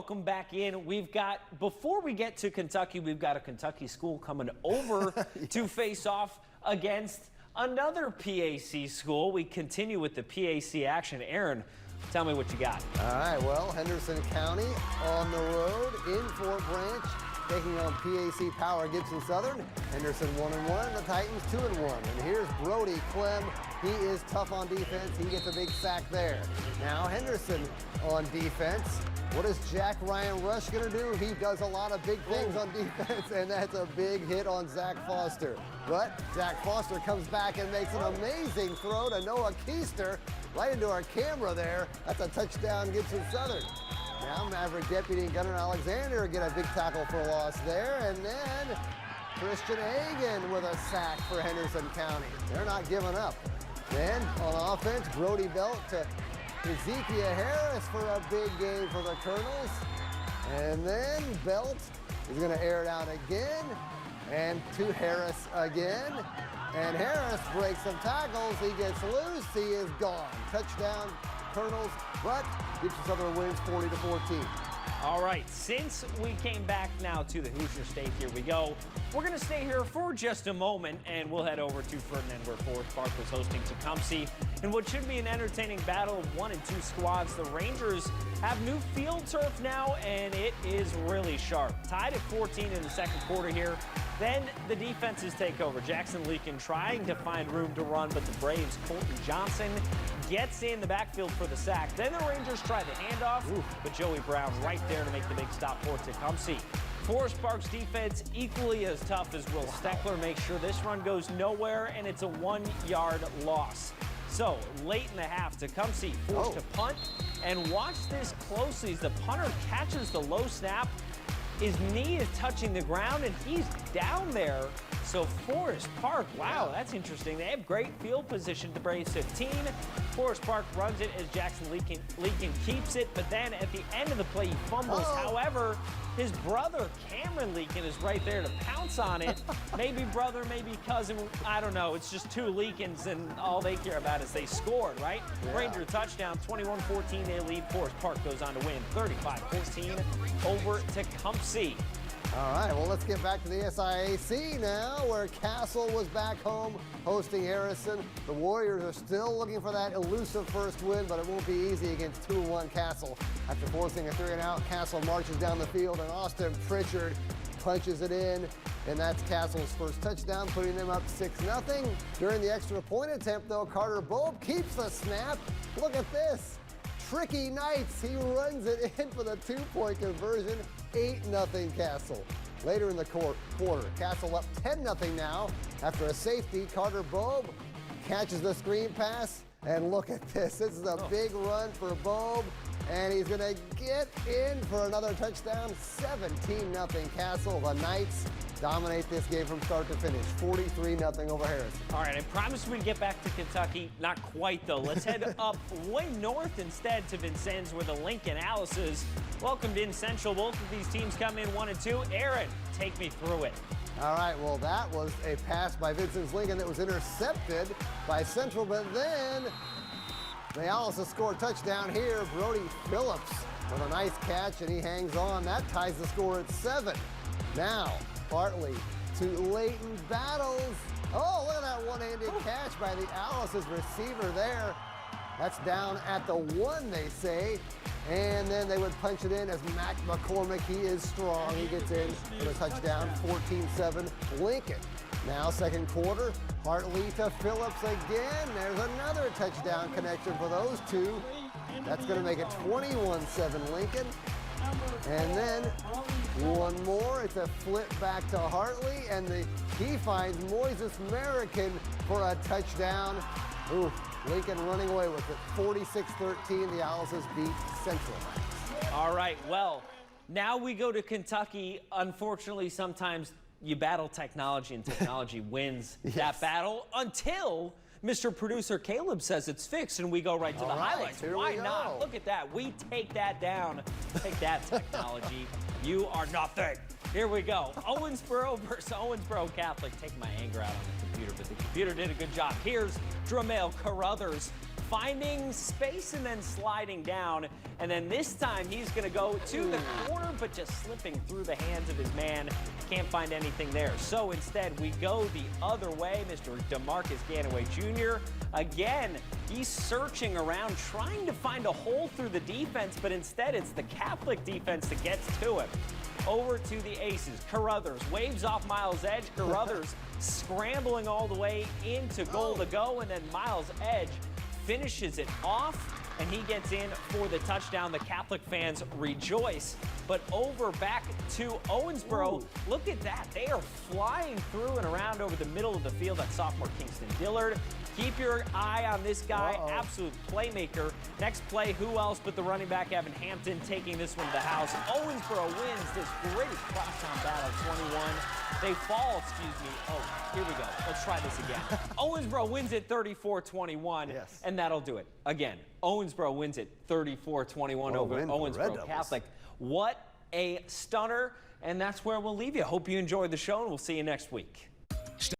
Welcome back in. Before we get to Kentucky, we've got a Kentucky school coming over to face off against another PAC school. We continue with the PAC action. Aaron, tell me what you got. All right, well, Henderson County on the road in Fort Branch, taking on PAC Power Gibson Southern. Henderson 1-1, the Titans 2-1. And here's Brody Clem. He is tough on defense. He gets a big sack there. Now Henderson on defense. What is Jack Ryan Rush going to do? He does a lot of big things on defense, and that's a big hit on Zach Foster. But Zach Foster comes back and makes an amazing throw to Noah Keister right into our camera there. That's a touchdown, Gibson Southern. Now Maverick Deputy and Gunnar Alexander get a big tackle for loss there, and then Christian Hagan with a sack for Henderson County. They're not giving up. Then on offense, Brody Belt to Ezekiel Harris for a big game for the Colonels. And then Belt is going to air it out again. And to Harris again. And Harris breaks some tackles. He gets loose. He is gone. Touchdown, Colonels. But Gibson Southern wins 40-14. All right, since we came back now to the Hoosier State, here we go. We're going to stay here for just a moment, and we'll head over to Ferdinand, where Forest Park was hosting Tecumseh in what should be an entertaining battle of 1 and 2 squads. The Rangers have new field turf now, and it is really sharp. Tied at 14 in the second quarter here. Then the defenses take over. Jackson Leakin trying to find room to run, but the Braves' Colton Johnson gets in the backfield for the sack. Then the Rangers try the handoff, but Joey Brown right there to make the big stop for Tecumseh. Forest Park's defense equally as tough as Will Steckler makes sure this run goes nowhere, and it's a 1-yard loss. So late in the half, Tecumseh forced to punt, and watch this closely as the punter catches the low snap. His knee is touching the ground, and he's down there. So Forest Park, wow, that's interesting. They have great field position to Braves 15. Forest Park runs it as Jackson Leakin keeps it, but then at the end of the play, he fumbles. However, his brother, Cameron Leakin, is right there to pounce on it. Maybe brother, maybe cousin, I don't know. It's just two Leakins, and all they care about is they scored, right? Yeah. Ranger touchdown, 21-14, they lead. Forest Park goes on to win 35-14 over Tecumseh. All right, well, let's get back to the SIAC now, where Castle was back home hosting Harrison. The Warriors are still looking for that elusive first win, but it won't be easy against 2-1 Castle. After forcing a 3-and-out, Castle marches down the field, and Austin Pritchard punches it in, and that's Castle's first touchdown, putting them up 6-0. During the extra point attempt, though, Carter Bobe keeps the snap. Look at this. Tricky Knights, he runs it in for the 2-point conversion. 8-0 Castle. Later in the quarter, Castle up 10-0 now. After a safety, Carter Bobe catches the screen pass. And look at this. This is a big run for Bobe. And he's going to get in for another touchdown. 17-0 Castle. The Knights dominate this game from start to finish. 43-0 over Harrison. All right, I promised we'd get back to Kentucky. Not quite, though. Let's head up way north instead to Vincennes, where the Lincoln Alices welcomed in Central. Both of these teams come in 1 and 2. Aaron, take me through it. All right, well, that was a pass by Vincennes Lincoln that was intercepted by Central, but then the Alices score a touchdown here. Brody Phillips with a nice catch, and he hangs on. That ties the score at 7. Now, Bartley to Leighton Battles. Oh, look at that one-handed catch by the Alice's receiver there. That's down at the 1, they say. And then they would punch it in as Mac McCormick. He is strong. He gets in for a touchdown, 14-7 Lincoln. Now, second quarter, Hartley to Phillips again. There's another touchdown connection for those two. That's going to make it 21-7 Lincoln. And then one more. It's a flip back to Hartley, and he finds Moises American for a touchdown. Ooh, Lincoln running away with it. 46-13, the Alices beat Central. All right, well, now we go to Kentucky. Unfortunately, sometimes you battle technology, and technology wins that battle until Mr. Producer Caleb says it's fixed, and we go right to the highlights. Why not? Look at that. We take that down. Take that, technology. You are nothing. Here we go. Owensboro versus Owensboro Catholic. Take my anger out on the computer, but the computer did a good job. Here's Dramel Carruthers finding space and then sliding down. And then this time he's going to go to the corner, but just slipping through the hands of his man. Can't find anything there. So instead, we go the other way. Mr. DeMarcus Ganaway Jr. Again, he's searching around, trying to find a hole through the defense, but instead it's the Catholic defense that gets to him. Over to the Aces. Carruthers waves off Miles Edge. Carruthers scrambling all the way into goal to go, and then Miles Edge finishes it off, and he gets in for the touchdown. The Catholic fans rejoice. But over back to Owensboro, look at that. They are flying through and around over the middle of the field. That's sophomore Kingston Dillard. Keep your eye on this guy, absolute playmaker. Next play, who else but the running back, Evan Hampton, taking this one to the house. Owensboro wins this great crosstown battle, 21. They fall, Oh, here we go. Let's try this again. Owensboro wins it 34-21, and that'll do it. Again, Owensboro wins it 34-21 over Owensboro Catholic. What a stunner, and that's where we'll leave you. Hope you enjoyed the show, and we'll see you next week.